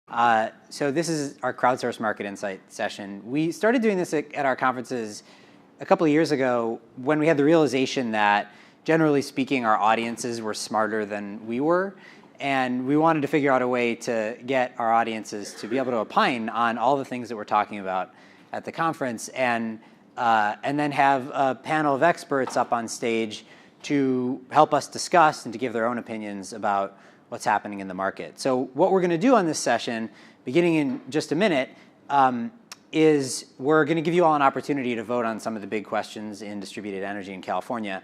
So this is our crowdsourced market insight session. We started doing this at our conferences a couple of years ago when we had the realization that, generally speaking, our audiences were smarter than we were. And we wanted to figure out a way to get our audiences to be able to opine on all the things that we're talking about at the conference, and then have a panel of experts up on stage to help us discuss and to give their own opinions about what's happening in the market. So what we're going to do on this session, beginning in just a minute, is we're going to give you all an opportunity to vote on some of the big questions in distributed energy in California.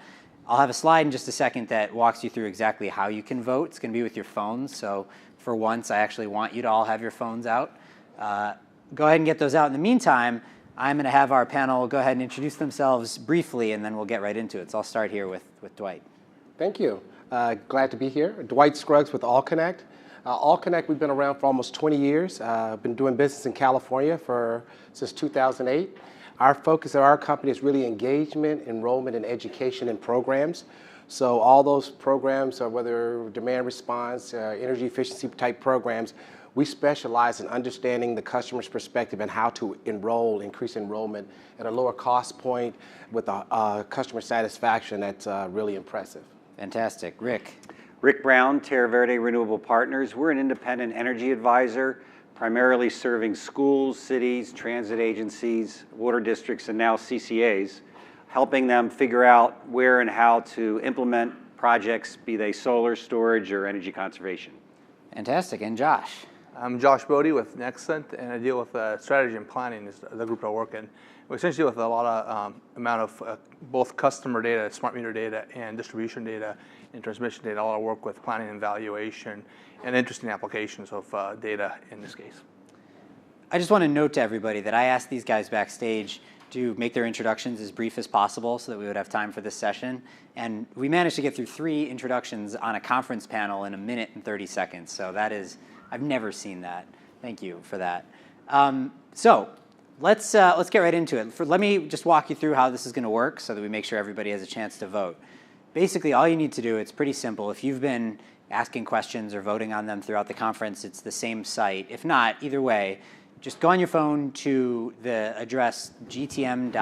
I'll have a slide in just a second that walks you through exactly how you can vote. It's going to be with your phones, so for once, I actually want you to all have your phones out. Go ahead and get those out. In the meantime, I'm going to have our panel go ahead and introduce themselves briefly, and then we'll get right into it. So I'll start here with Dwight. Thank you. Glad to be here. Dwight Scruggs with AllConnect. AllConnect, we've been around for almost 20 years. Been doing business in California since 2008. Our focus of our company is really engagement, enrollment, and education in programs. So all those programs, whether demand response, energy efficiency type programs, we specialize in understanding the customer's perspective and how to increase enrollment at a lower cost point with a customer satisfaction that's really impressive. Fantastic. Rick. Rick Brown, Terra Verde Renewable Partners. We're an independent energy advisor, primarily serving schools, cities, transit agencies, water districts, and now CCAs, helping them figure out where and how to implement projects, be they solar, storage, or energy conservation. Fantastic. And Josh. I'm Josh Bodie with Nexcent, and I deal with strategy and planning is the group I work in. We essentially deal with a lot of amount of both customer data, smart meter data, and distribution data and transmission data. A lot of work with planning and valuation and interesting applications of data in this case. I just want to note to everybody that I asked these guys backstage to make their introductions as brief as possible so that we would have time for this session. And we managed to get through 3 introductions on a conference panel in 1 minute and 30 seconds. So that is, I've never seen that. Thank you for that. So let's get right into it. Let me just walk you through how this is going to work so that we make sure everybody has a chance to vote. Basically, all you need to do, it's pretty simple. If you've been asking questions or voting on them throughout the conference, it's the same site. If not, either way, just go on your phone to the address gtm.cnf.io.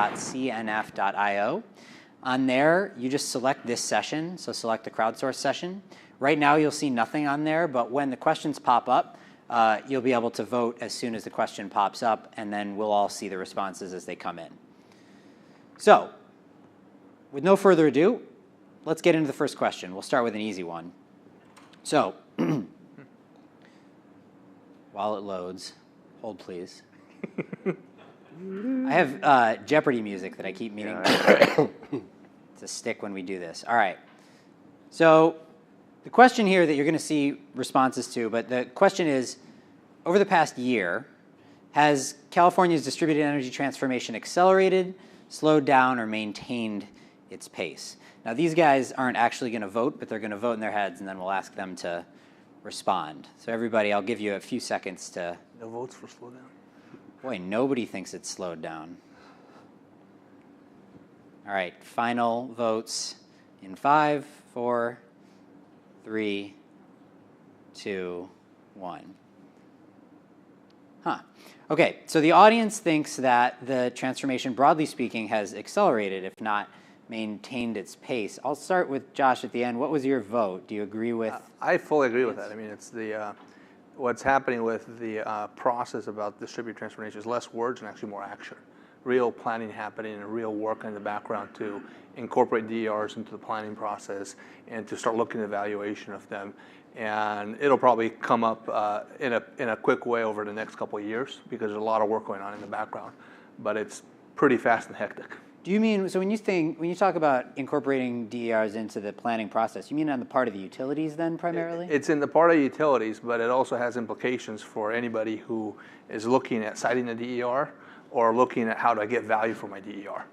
On there, you just select this session, so select the crowdsourced session. Right now, you'll see nothing on there, but when the questions pop up, you'll be able to vote as soon as the question pops up, and then we'll all see the responses as they come in. So, with no further ado, let's get into the first question. We'll start with an easy one. So, while it loads, hold please. I have Jeopardy music that I keep meaning to stick when we do this. All right. So the question here that you're going to see responses to, but the question is, over the past year, has California's distributed energy transformation accelerated, slowed down, or maintained its pace? Now, these guys aren't actually going to vote, but they're going to vote in their heads, and then we'll ask them to respond. So everybody, I'll give you a few seconds to... No votes for slowdown. Boy, nobody thinks it's slowed down. All right, final votes in 5, 4, 3, 2, 1. Okay, so the audience thinks that the transformation, broadly speaking, has accelerated, if not maintained its pace. I'll start with Josh at the end. What was your vote? Do you agree with? I fully agree with that. I mean, it's the what's happening with the process about distributed transformation is less words and actually more action. Real planning happening and real work in the background to incorporate DERs into the planning process and to start looking at evaluation of them. And it'll probably come up in a quick way over the next couple of years because there's a lot of work going on in the background. But it's pretty fast and hectic. Do you mean, so when you talk about incorporating DERs into the planning process, you mean on the part of the utilities then primarily? It's in the part of utilities, but it also has implications for anybody who is looking at citing a DER or looking at how do I get value for my DER.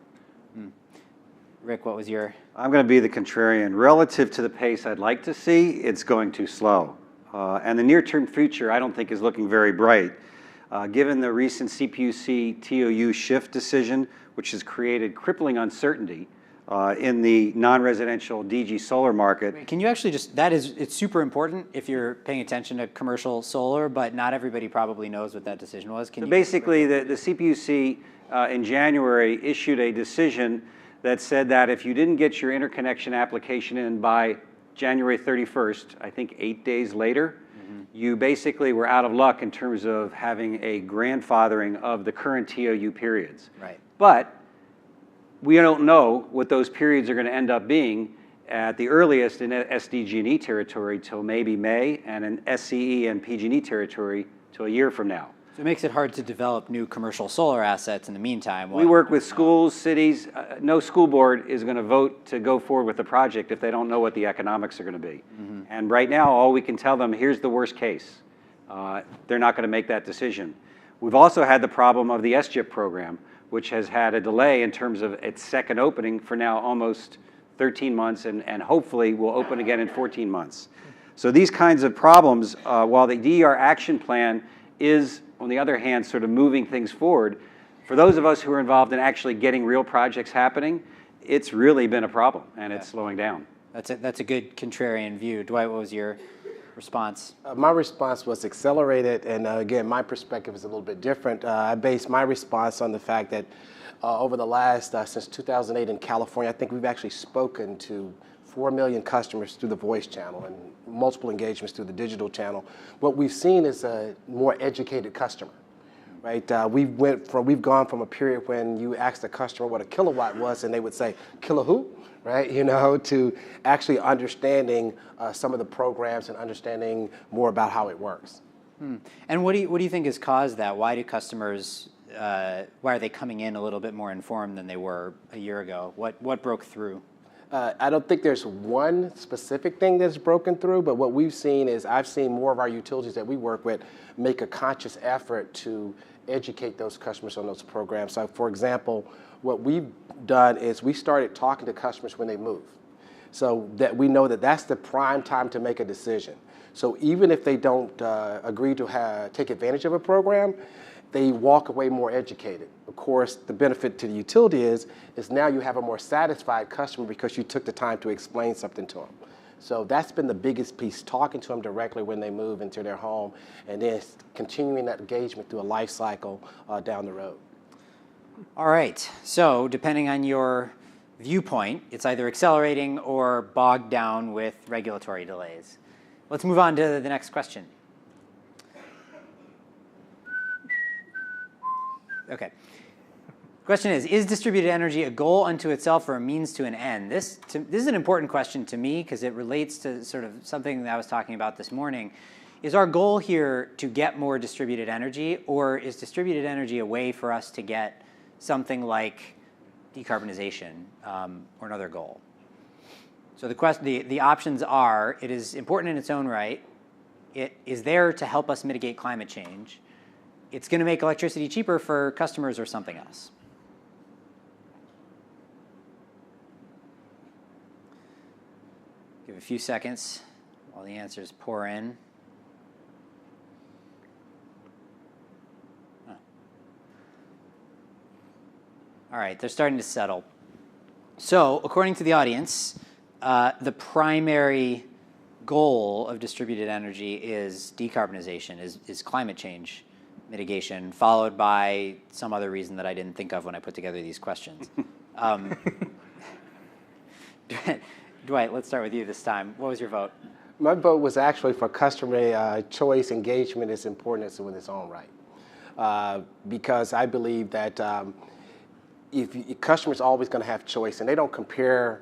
Rick, what was your? I'm going to be the contrarian. Relative to the pace I'd like to see, it's going too slow. And the near-term future, I don't think, is looking very bright. Given the recent CPUC TOU shift decision, which has created crippling uncertainty in the non-residential DG solar market. Can you actually just, it's super important if you're paying attention to commercial solar, but not everybody probably knows what that decision was. Can you Basically, the CPUC in January issued a decision that said that if you didn't get your interconnection application in by January 31st, I think 8 days later, you basically were out of luck in terms of having a grandfathering of the current TOU periods. Right. But we don't know what those periods are going to end up being at the earliest in SDG&E territory till maybe May, and in SCE and PG&E territory till a year from now. So it makes it hard to develop new commercial solar assets in the meantime. We work with schools, cities. No school board is going to vote to go forward with the project if they don't know what the economics are going to be. And right now, all we can tell them, here's the worst case. They're not going to make that decision. We've also had the problem of the SGIP program, which has had a delay in terms of its second opening for now almost 13 months, and hopefully will open again in 14 months. So these kinds of problems, while the DER action plan is, on the other hand, sort of moving things forward, for those of us who are involved in actually getting real projects happening, it's really been a problem, and it's slowing down. That's a good contrarian view. Dwight, what was your response? My response was accelerated, and again, my perspective is a little bit different. I based my response on the fact that over the last, since 2008 in California, I think we've actually spoken to 4 million customers through the voice channel and multiple engagements through the digital channel. What we've seen is a more educated customer, right? We've gone from a period when you asked the customer what a kilowatt was, and they would say, "Kilo who?" Right? You know, to actually understanding some of the programs and understanding more about how it works. And what do you think has caused that? Why do customers, why are they coming in a little bit more informed than they were a year ago? What broke through? I don't think there's one specific thing that's broken through, but what we've seen is I've seen more of our utilities that we work with make a conscious effort to educate those customers on those programs. So for example, what we've done is we started talking to customers when they move, so that we know that that's the prime time to make a decision. So even if they don't agree to take advantage of a program, they walk away more educated. Of course, the benefit to the utility is now you have a more satisfied customer because you took the time to explain something to them. So that's been the biggest piece, talking to them directly when they move into their home, and then continuing that engagement through a life cycle down the road. All right, so depending on your viewpoint, it's either accelerating or bogged down with regulatory delays. Let's move on to the next question. Okay. Question is distributed energy a goal unto itself or a means to an end? This is an important question to me because it relates to sort of something that I was talking about this morning. Is our goal here to get more distributed energy, or is distributed energy a way for us to get something like decarbonization or another goal? So the options are: it is important in its own right, it is there to help us mitigate climate change, it's going to make electricity cheaper for customers, or something else. Give a few seconds while the answers pour in. All right, they're starting to settle. So, according to the audience, the primary goal of distributed energy is decarbonization, is climate change mitigation, followed by some other reason that I didn't think of when I put together these questions. Dwight, let's start with you this time. What was your vote? My vote was actually for customer choice. Engagement is important in its own right, because I believe that customers are always going to have choice, and they don't compare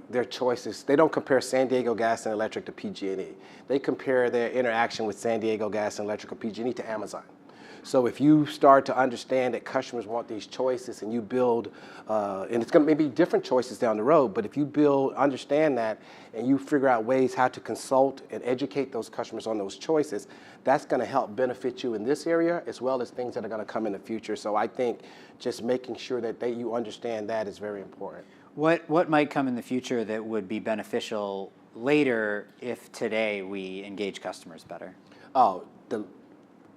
their choices. They don't compare San Diego Gas and Electric to PG&E. They compare their interaction with San Diego Gas and Electric or PG&E to Amazon. So if you start to understand that customers want these choices, and you build, and it's going to maybe different choices down the road, but if you understand that, and you figure out ways how to consult and educate those customers on those choices, that's going to help benefit you in this area as well as things that are going to come in the future. So I think just making sure that you understand that is very important. What might come in the future that would be beneficial later if today we engage customers better? Oh,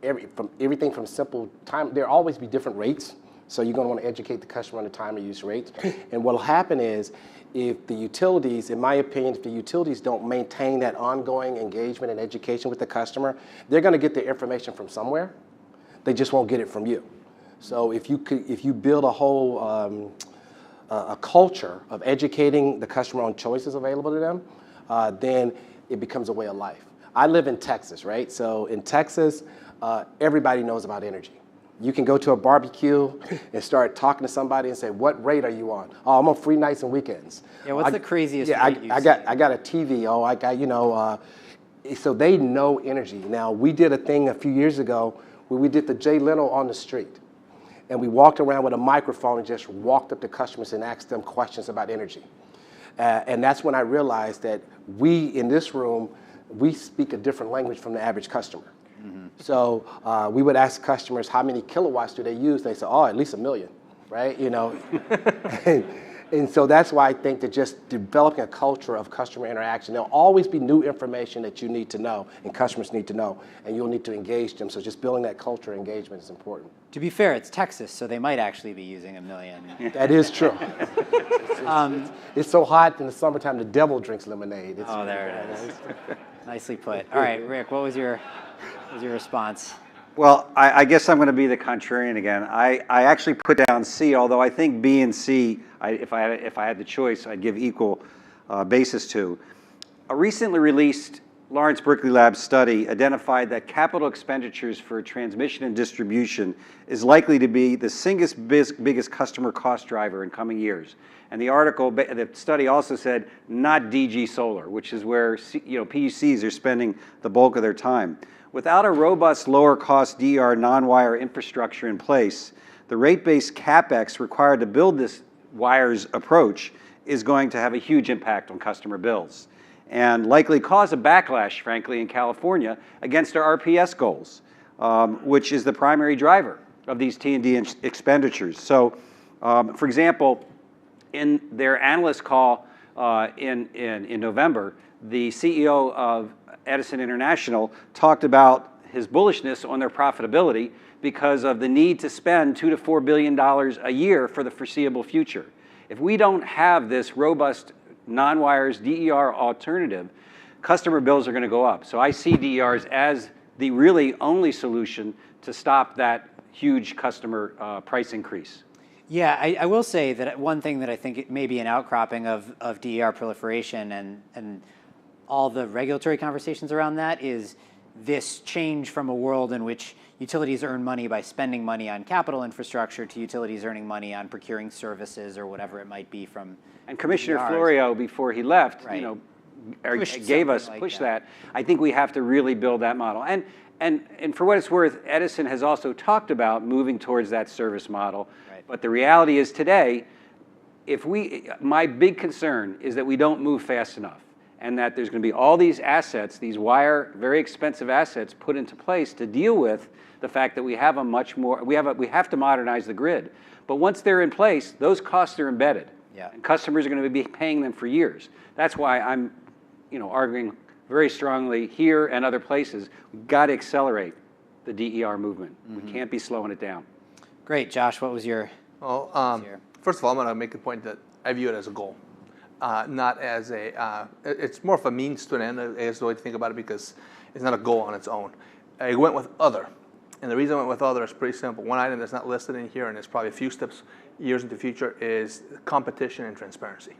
everything from simple time. There'll always be different rates. So you're going to want to educate the customer on the time of use rates. And what will happen is, if the utilities, in my opinion, if the utilities don't maintain that ongoing engagement and education with the customer, they're going to get their information from somewhere. They just won't get it from you. So if you build a whole a culture of educating the customer on choices available to them, then it becomes a way of life. I live in Texas, right? So in Texas, everybody knows about energy. You can go to a barbecue and start talking to somebody and say, "What rate are you on?" "Oh, I'm on free nights and weekends." Yeah, what's the craziest Yeah, rate I got a TV. Oh, I got, so they know energy. Now, we did a thing a few years ago where we did the Jay Leno on the street. And we walked around with a microphone and just walked up to customers and asked them questions about energy. And that's when I realized that we, in this room, we speak a different language from the average customer. Mm-hmm. So we would ask customers, how many kilowatts do they use? They say, "Oh, at least 1 million," right? And so that's why I think that just developing a culture of customer interaction, there'll always be new information that you need to know and customers need to know, and you'll need to engage them. So just building that culture of engagement is important. To be fair, it's Texas, so they might actually be using 1 million. That is true. It's so hot in the summertime, the devil drinks lemonade. There it is. Nicely put. All right, Rick, what was your response? Well, I guess I'm going to be the contrarian again. I actually put down C, although I think B and C, if I had the choice, I'd give equal basis to. A recently released Lawrence Berkeley Lab study identified that capital expenditures for transmission and distribution is likely to be the biggest customer cost driver in coming years. And the study also said not DG solar, which is where PUCs are spending the bulk of their time. Without a robust lower-cost DER non-wire infrastructure in place, the rate-based CapEx required to build this wires approach is going to have a huge impact on customer bills and likely cause a backlash, frankly, in California against our RPS goals, which is the primary driver of these T&D expenditures. So, for example, in their analyst call in November, the CEO of Edison International talked about his bullishness on their profitability because of the need to spend $2 to $4 billion a year for the foreseeable future. If we don't have this robust non-wires DER alternative, customer bills are going to go up. So I see DERs as the really only solution to stop that huge customer price increase. Yeah, I will say that one thing that I think it may be an outcropping of DER proliferation and all the regulatory conversations around that is this change from a world in which utilities earn money by spending money on capital infrastructure to utilities earning money on procuring services or whatever it might be from. And Commissioner Florio, before he left, right, pushed that. I think we have to really build that model. And for what it's worth, Edison has also talked about moving towards that service model. Right. But the reality is today, my big concern is that we don't move fast enough, and that there's going to be all these assets, these very expensive assets put into place to deal with the fact that we have we have to modernize the grid. But once they're in place, those costs are embedded. Yeah. And customers are going to be paying them for years. That's why I'm, arguing very strongly here and other places. We've got to accelerate the DER movement. Mm-hmm. We can't be slowing it down. Great, Josh. What was your? Well, first of all, I'm going to make the point that I view it as a goal. Not as it's more of a means to an end, is the way to think about it, because it's not a goal on its own. I went with other. And the reason I went with other is pretty simple. One item that's not listed in here, and it's probably a few years into the future, is competition and transparency.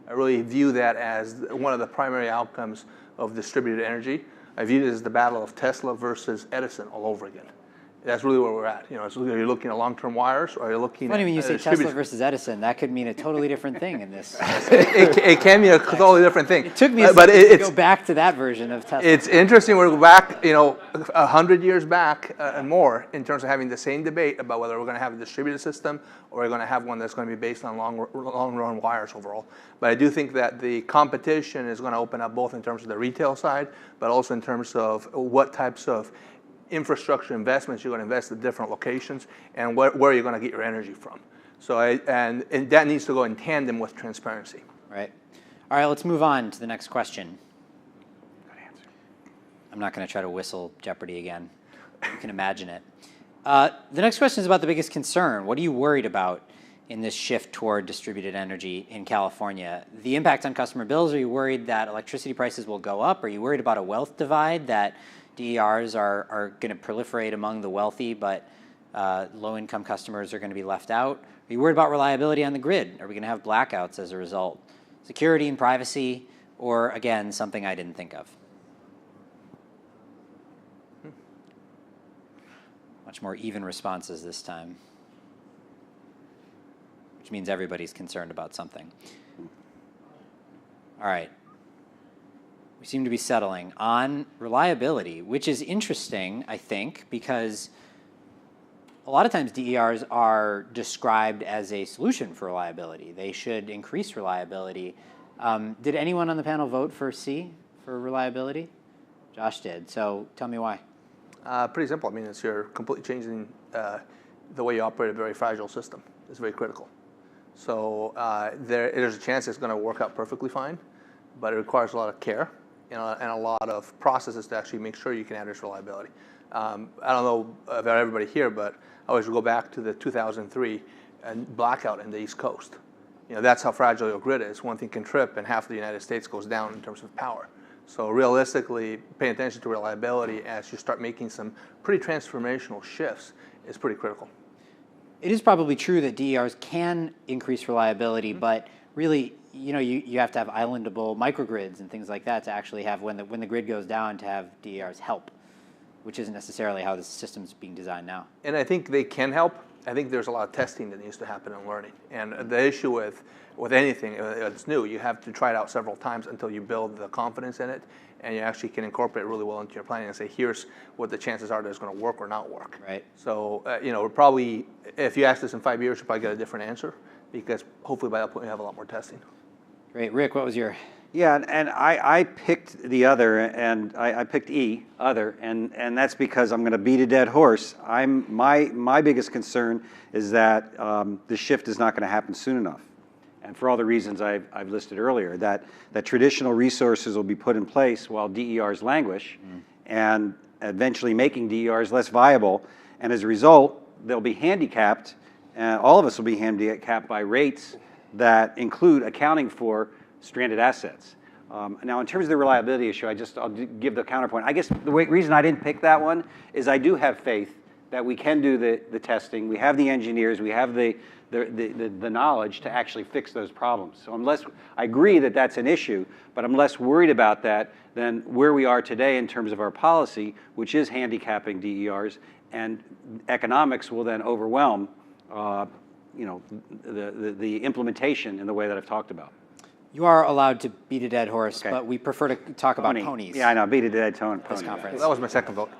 I really view that as one of the primary outcomes of distributed energy. I view it as the battle of Tesla versus Edison all over again. That's really where we're at. Are you looking at long-term wires, or are you looking funny when you say Tesla versus Edison, that could mean a totally different thing in this. It can mean a totally different thing. It took me a second to go back to that version of Tesla. It's interesting. We're back, 100 years back and more in terms of having the same debate about whether we're going to have a distributed system or we're going to have one that's going to be based on long-run wires overall. But I do think that the competition is going to open up both in terms of the retail side, but also in terms of what types of infrastructure investments you're going to invest at different locations, and where you're going to get your energy from. So and that needs to go in tandem with transparency. Right. All right, let's move on to the next question. Good answer. I'm not going to try to whistle Jeopardy again. You can imagine it. The next question is about the biggest concern. What are you worried about in this shift toward distributed energy in California? The impact on customer bills, are you worried that electricity prices will go up? Are you worried about a wealth divide, that DERs are going to proliferate among the wealthy, but low-income customers are going to be left out? Are you worried about reliability on the grid? Are we going to have blackouts as a result? Security and privacy, or again, something I didn't think of? Much more even responses this time, which means everybody's concerned about something. All right. We seem to be settling on reliability, which is interesting, I think, because a lot of times DERs are described as a solution for reliability. They should increase reliability. Did anyone on the panel vote for C, for reliability? Josh did. So tell me why. Pretty simple. I mean, you're completely changing the way you operate a very fragile system. It's very critical. So there's a chance it's going to work out perfectly fine, but it requires a lot of care and a lot of processes to actually make sure you can address reliability. I don't know about everybody here, but I always go back to the 2003 blackout in the East Coast. That's how fragile your grid is. One thing can trip, and half of the United States goes down in terms of power. So realistically, paying attention to reliability as you start making some pretty transformational shifts is pretty critical. It is probably true that DERs can increase reliability, but really, you have to have islandable microgrids and things like that to actually have, when the grid goes down, to have DERs help, which isn't necessarily how the system's being designed now. And I think they can help. I think there's a lot of testing that needs to happen and learning. And the issue with anything that's new, you have to try it out several times until you build the confidence in it, and you actually can incorporate it really well into your planning and say, here's what the chances are that it's going to work or not work. Right. So, we're probably, if you ask this in 5 years, you'll probably get a different answer, because hopefully by that point you have a lot more testing. Great. Rick, what was your... Yeah, and I picked the other, and I picked E, other, and that's because I'm going to beat a dead horse. My biggest concern is that the shift is not going to happen soon enough, and for all the reasons I've listed earlier, that traditional resources will be put in place while DERs languish, and eventually making DERs less viable, and as a result, they'll be handicapped, and all of us will be handicapped by rates that include accounting for stranded assets. Now, in terms of the reliability issue, I'll give the counterpoint. I guess the reason I didn't pick that one is I do have faith that we can do the testing. We have the engineers. We have the knowledge to actually fix those problems. So I agree that that's an issue, but I'm less worried about that than where we are today in terms of our policy, which is handicapping DERs, and economics will then overwhelm the implementation in the way that I've talked about. You are allowed to beat a dead horse, Okay. but we prefer to talk about ponies. Yeah, I know, beat a dead pony. This conference. That was my second vote.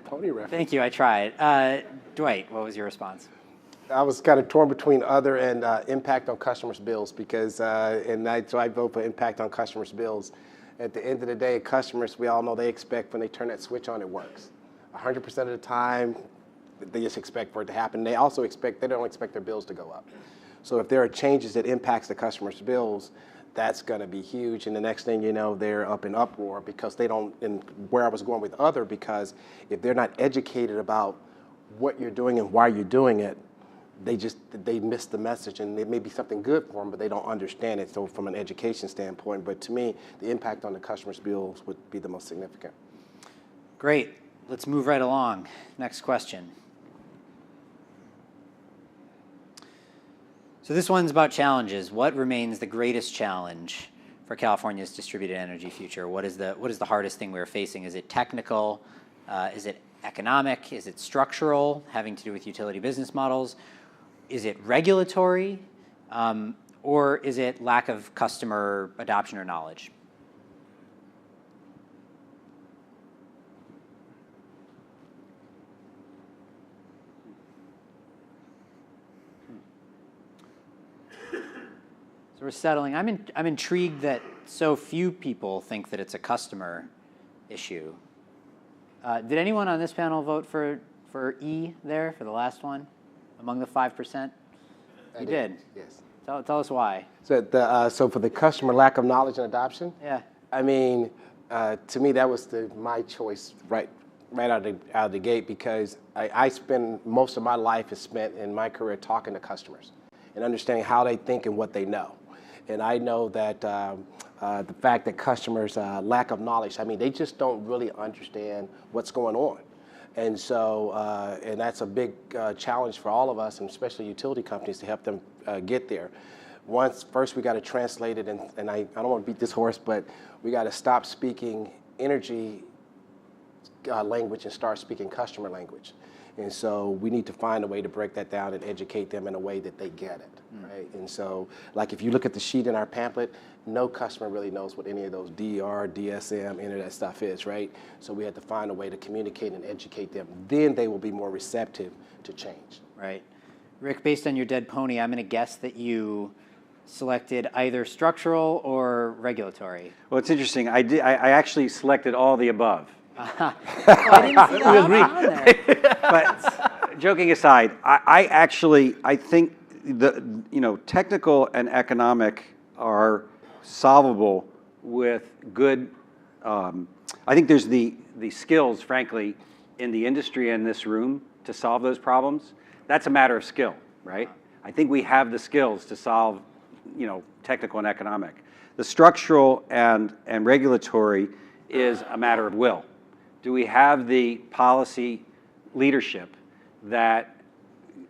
Pony reference. Thank you, I tried. Dwight, what was your response? I was kind of torn between other and impact on customers' bills, because so I vote for impact on customers' bills. At the end of the day, customers, we all know they expect when they turn that switch on, it works. 100% of the time, they just expect for it to happen. They don't expect their bills to go up. So if there are changes that impacts the customer's bills, that's going to be huge. And the next thing you know, they're up in uproar because they don't, and where I was going with other, because if they're not educated about what you're doing and why you're doing it, they miss the message, and it may be something good for them, but they don't understand it. So from an education standpoint, but to me, the impact on the customer's bills would be the most significant. Great. Let's move right along. Next question. So this one's about challenges. What remains the greatest challenge for California's distributed energy future? What is the hardest thing we're facing? Is it technical? Is it economic? Is it structural, having to do with utility business models? Is it regulatory? Or is it lack of customer adoption or knowledge? So we're settling. I'm intrigued that so few people think that it's a customer issue. Did anyone on this panel vote for E there, for the last one, among the 5%? You did? Yes. Tell us why. So for the customer lack of knowledge and adoption? Yeah. I mean, to me, that was my choice right right out of the gate because I spend most of my life is spent in my career talking to customers and understanding how they think and what they know. And I know that the fact that customers' lack of knowledge, I mean, they just don't really understand what's going on. And so, and that's a big challenge for all of us, and especially utility companies, to help them get there. First we got to translate it, and I don't want to beat this horse, but we got to stop speaking energy language and start speaking customer language. And so we need to find a way to break that down and educate them in a way that they get it, right? And so, like if you look at the sheet in our pamphlet, no customer really knows what any of those DER, DSM, any of that stuff is, right? So we had to find a way to communicate and educate them. Then they will be more receptive to change. Right. Rick, based on your dead pony, I'm going to guess that you selected either structural or regulatory. Well, it's interesting. I actually selected all the above. I didn't see that option on there. But joking aside, I think the technical and economic are solvable with good. I think there's the skills, frankly, in the industry and this room to solve those problems. That's a matter of skill, right? I think we have the skills to solve, technical and economic. The structural and regulatory is a matter of will. Do we have the policy leadership that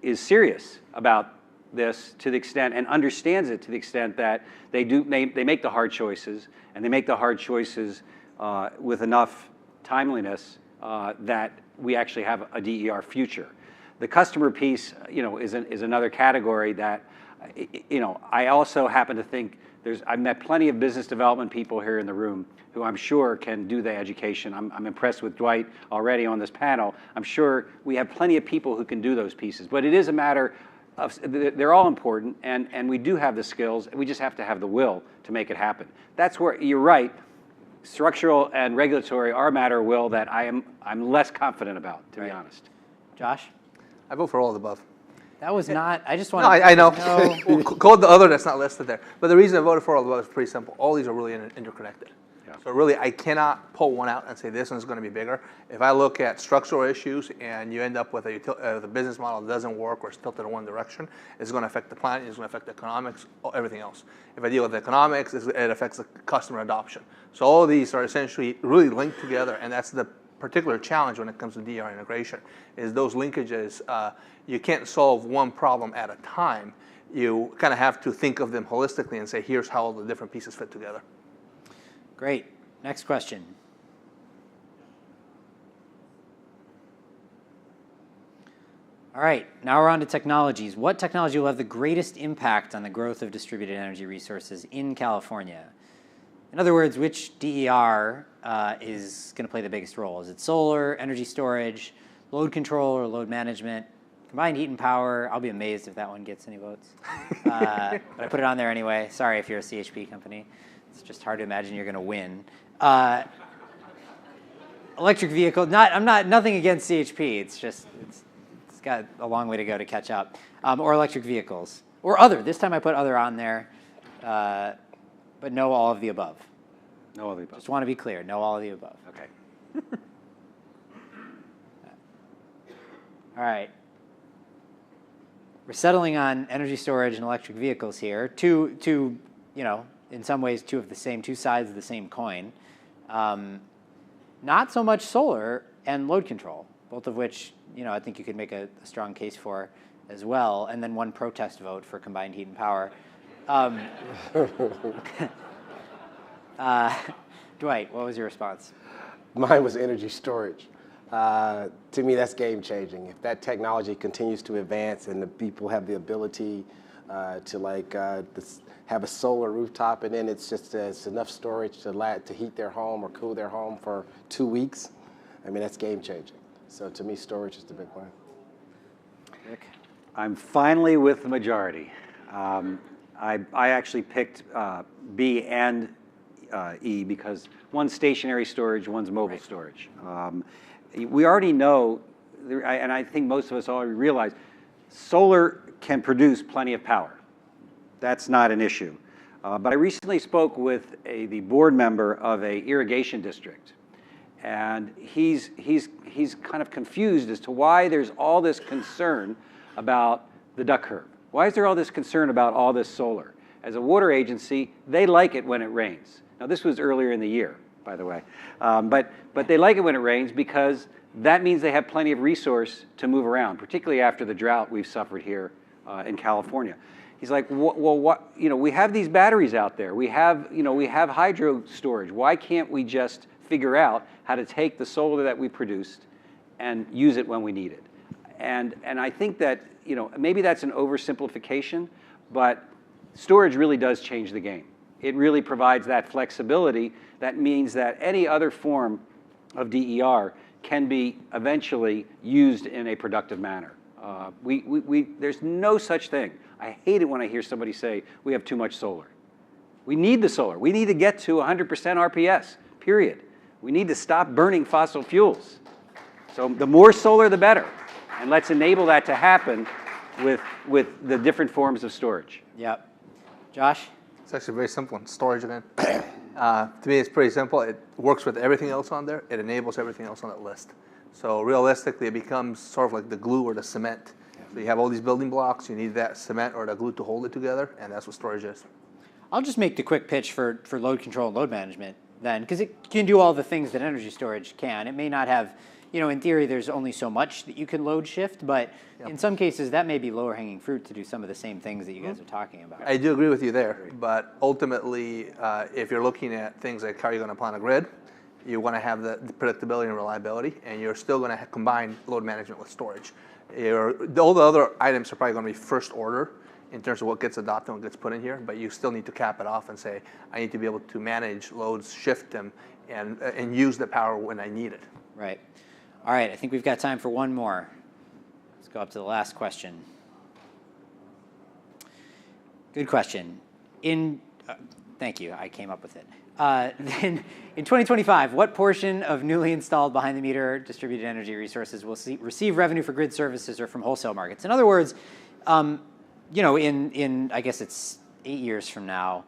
is serious about this to the extent and understands it to the extent that they make the hard choices, and they make the hard choices with enough timeliness that we actually have a DER future. The customer piece, is another category that, I also happen to think I've met plenty of business development people here in the room who I'm sure can do the education. I'm impressed with Dwight already on this panel. I'm sure we have plenty of people who can do those pieces. But it is a matter of, they're all important, and we do have the skills. We just have to have the will to make it happen. That's where, you're right, structural and regulatory are a matter of will that I'm less confident about, to be honest. Josh? I vote for all of the above. That was not, I just want No, to. I know. No. We'll code the other that's not listed there. But the reason I voted for all of the above is pretty simple. All these are really interconnected. Yeah. So really, I cannot pull one out and say this one's going to be bigger. If I look at structural issues and you end up with the business model that doesn't work or is tilted in one direction, it's going to affect the planet, it's going to affect the economics, everything else. If I deal with the economics, it affects the customer adoption. So all of these are essentially really linked together, and that's the particular challenge when it comes to DER integration, is those linkages. You can't solve one problem at a time. You kind of have to think of them holistically and say, here's how all the different pieces fit together. Great. Next question. All right, now we're on to technologies. What technology will have the greatest impact on the growth of distributed energy resources in California? In other words, which DER is going to play the biggest role? Is it solar, energy storage, load control, or load management? Combined heat and power, I'll be amazed if that one gets any votes. But I put it on there anyway. Sorry if you're a CHP company. It's just hard to imagine you're going to win. Electric vehicle, nothing against CHP. It's just, it's got a long way to go to catch up. Or electric vehicles. Or other. This time I put other on there. But no all of the above. No all of the above. Just want to be clear. No all of the above. Okay. All right. We're settling on energy storage and electric vehicles here. Two, in some ways, two sides of the same coin. Not so much solar and load control, both of which, I think you could make a strong case for as well, and then one protest vote for combined heat and power. Dwight, what was your response? Mine was energy storage. To me, that's game changing. If that technology continues to advance and the people have the ability to have a solar rooftop, and then it's enough storage to heat their home or cool their home for 2 weeks, I mean, that's game changing. So to me, storage is the big one. Rick? I'm finally with the majority. I actually picked B and E because one's stationary storage, one's mobile storage. We already know, and I think most of us already realize, solar can produce plenty of power. That's not an issue. But I recently spoke with the board member of an irrigation district, And he's kind of confused as to why there's all this concern about the duck curve. Why is there all this concern about all this solar? As a water agency, they like it when it rains. Now, this was earlier in the year, by the way. But they like it when it rains because that means they have plenty of resource to move around, particularly after the drought we've suffered here in California. He's like, well, what, we have these batteries out there. We have hydro storage. Why can't we just figure out how to take the solar that we produced and use it when we need it? And I think that, maybe that's an oversimplification, but storage really does change the game. It really provides that flexibility that means that any other form of DER can be eventually used in a productive manner. There's no such thing. I hate it when I hear somebody say we have too much solar. We need the solar. We need to get to 100% RPS, period. We need to stop burning fossil fuels. So the more solar, the better. And let's enable that to happen with the different forms of storage. Yep. Josh? It's actually very simple. Storage again. To me, it's pretty simple. It works with everything else on there. It enables everything else on that list. So realistically, it becomes sort of like the glue or the cement. So you have all these building blocks. You need that cement or the glue to hold it together, and that's what storage is. I'll just make the quick pitch for load control and load management then, because it can do all the things that energy storage can. It may not have, in theory, there's only so much that you can load shift, but in some cases, that may be lower hanging fruit to do some of the same things that you guys are talking about. I do agree with you there, but ultimately, if you're looking at things like how you're going to plan a grid, you want to have the predictability and reliability, and you're still going to combine load management with storage. All the other items are probably going to be first order in terms of what gets adopted and what gets put in here, but you still need to cap it off and say, I need to be able to manage loads, shift them, and use the power when I need it. Right. All right, I think we've got time for one more. Let's go up to the last question. Good question. Thank you, I came up with it. In 2025, what portion of newly installed behind-the-meter distributed energy resources will receive revenue for grid services or from wholesale markets? In other words, in I guess it's 8 years from now,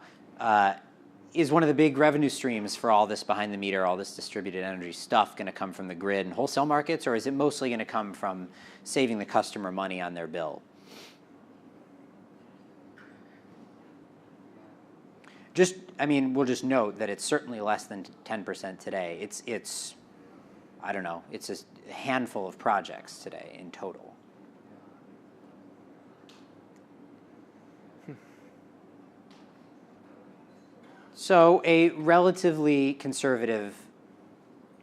is one of the big revenue streams for all this behind-the-meter, all this distributed energy stuff going to come from the grid and wholesale markets, or is it mostly going to come from saving the customer money on their bill? We'll just note that it's certainly less than 10% today. It's I don't know, it's a handful of projects today in total. So a relatively conservative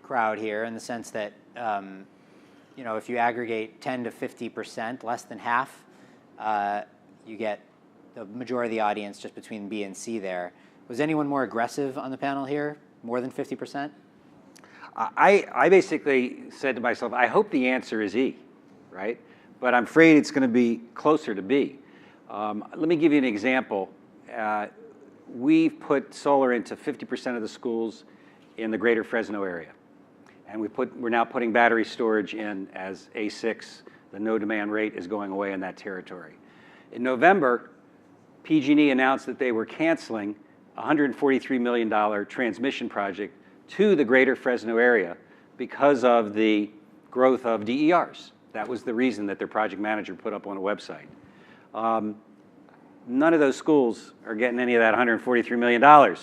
crowd here in the sense that, if you aggregate 10 to 50%, less than half, you get the majority of the audience just between B and C there. Was anyone more aggressive on the panel here? More than 50%? I basically said to myself, I hope the answer is E, right? But I'm afraid it's going to be closer to B. Let me give you an example. We've put solar into 50% of the schools in the greater Fresno area. And we're now putting battery storage in as A6. The no demand rate is going away in that territory. In November, PG&E announced that they were canceling a $143 million transmission project to the greater Fresno area because of the growth of DERs. That was the reason that their project manager put up on a website. None of those schools are getting any of that $143 million.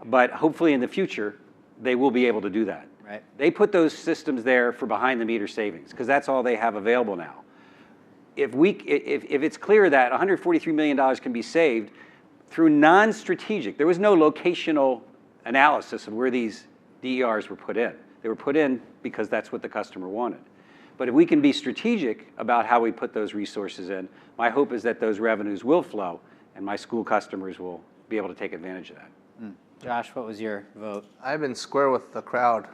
But hopefully in the future, they will be able to do that. Right. They put those systems there for behind-the-meter savings, because that's all they have available now. If it's clear that $143 million can be saved through non-strategic, there was no locational analysis of where these DERs were put in. They were put in because that's what the customer wanted. But if we can be strategic about how we put those resources in, my hope is that those revenues will flow and my school customers will be able to take advantage of that. Josh, what was your vote? I've been square with the crowd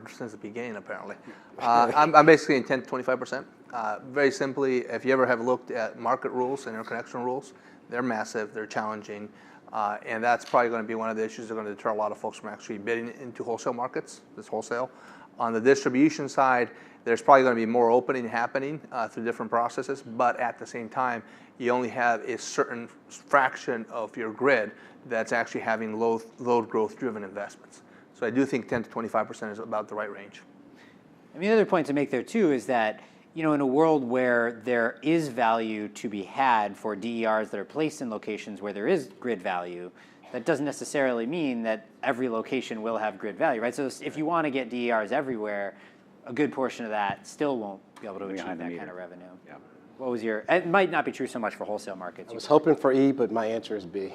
since the beginning, apparently. I'm basically in 10 to 25%. Very simply, if you ever have looked at market rules and interconnection rules, they're massive, they're challenging, and that's probably going to be one of the issues that are going to deter a lot of folks from actually bidding into wholesale markets, this wholesale. On the distribution side, there's probably going to be more opening happening through different processes, but at the same time, you only have a certain fraction of your grid that's actually having load growth driven investments. So I do think 10 to 25% is about the right range. And the other point to make there too is that, in a world where there is value to be had for DERs that are placed in locations where there is grid value, that doesn't necessarily mean that every location will have grid value, right? So if you want to get DERs everywhere, a good portion of that still won't be able to achieve that kind of revenue. Yeah. What was it might not be true so much for wholesale markets. I was hoping for E, but my answer is B.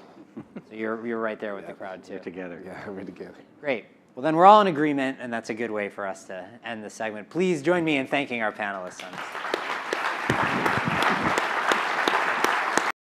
So you're right there with the crowd too. We're together. Yeah, we're together. Great. Well, then we're all in agreement, and that's a good way for us to end the segment. Please join me in thanking our panelists on this.